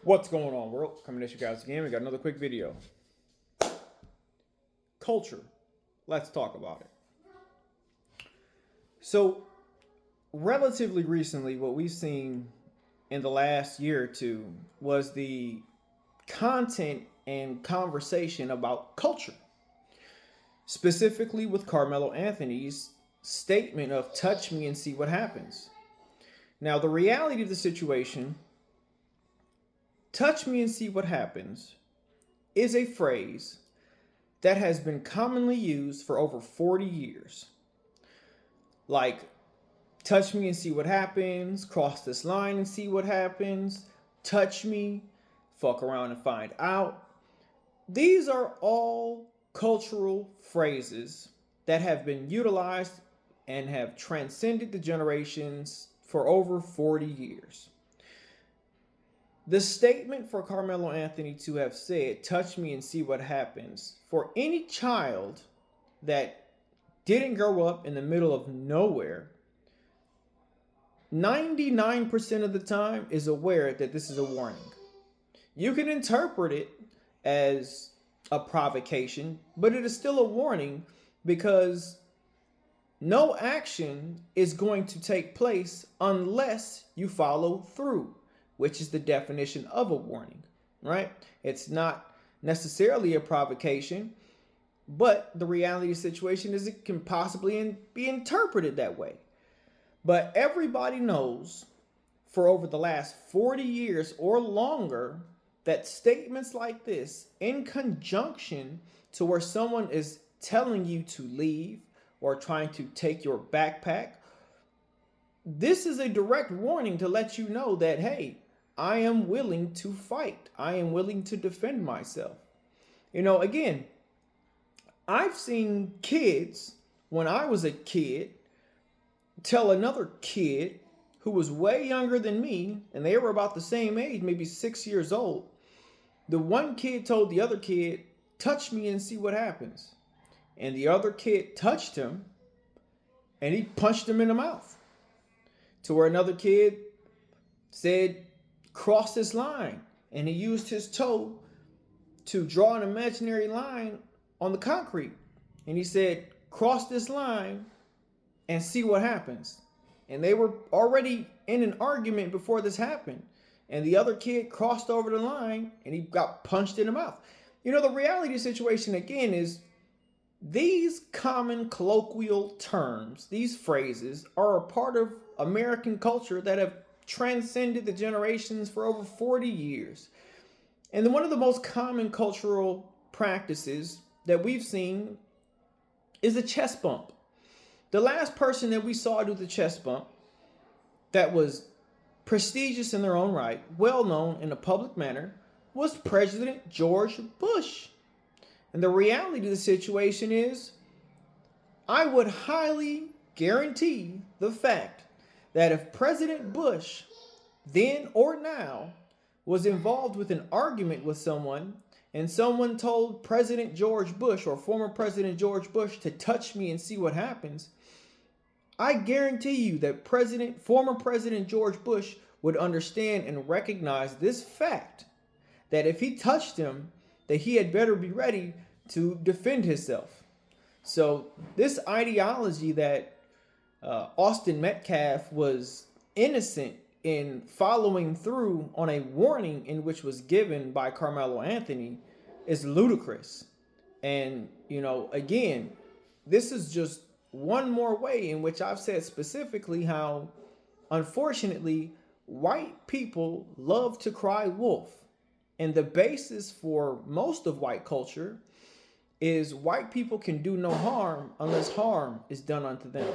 What's going on, world? Coming at you guys again. We got another quick video. Culture. Let's talk about it. So, relatively recently, what we've seen in the last year or two was the content and conversation about culture. Specifically with Carmelo Anthony's statement of touch me and see what happens. Now, the reality of the situation, touch me and see what happens, is a phrase that has been commonly used for over 40 years. Like, touch me and see what happens, cross this line and see what happens, touch me, fuck around and find out. These are all cultural phrases that have been utilized and have transcended the generations for over 40 years. The statement for Carmelo Anthony to have said, touch me and see what happens, for any child that didn't grow up in the middle of nowhere, 99% of the time is aware that this is a warning. You can interpret it as a provocation, but it is still a warning because no action is going to take place unless you follow through, which is the definition of a warning, right? It's not necessarily a provocation, but the reality of the situation is it can possibly be interpreted that way. But everybody knows for over the last 40 years or longer that statements like this, in conjunction to where someone is telling you to leave or trying to take your backpack, this is a direct warning to let you know that, hey, I am willing to fight. I am willing to defend myself. You know, again, I've seen kids when I was a kid tell another kid who was way younger than me, and they were about the same age, maybe 6 years old. The one kid told the other kid, touch me and see what happens. And the other kid touched him and he punched him in the mouth. To where another kid said, cross this line. And he used his toe to draw an imaginary line on the concrete. And he said, cross this line and see what happens. And they were already in an argument before this happened. And the other kid crossed over the line and he got punched in the mouth. You know, the reality of the situation again is these common colloquial terms, these phrases, are a part of American culture that have transcended the generations for over 40 years. And one of the most common cultural practices that we've seen is the chest bump. The last person that we saw do the chest bump that was prestigious in their own right, well known in a public manner, was President George Bush. And the reality of the situation is, I would highly guarantee the fact that if President Bush, then or now, was involved with an argument with someone, and someone told President George Bush or former President George Bush to touch me and see what happens, I guarantee you that former President George Bush would understand and recognize this fact, that if he touched him, that he had better be ready to defend himself. So this ideology that Austin Metcalf was innocent in following through on a warning in which was given by Carmelo Anthony is ludicrous. And, you know, again, this is just one more way in which I've said specifically how, unfortunately, white people love to cry wolf. And the basis for most of white culture is white people can do no harm unless harm is done unto them.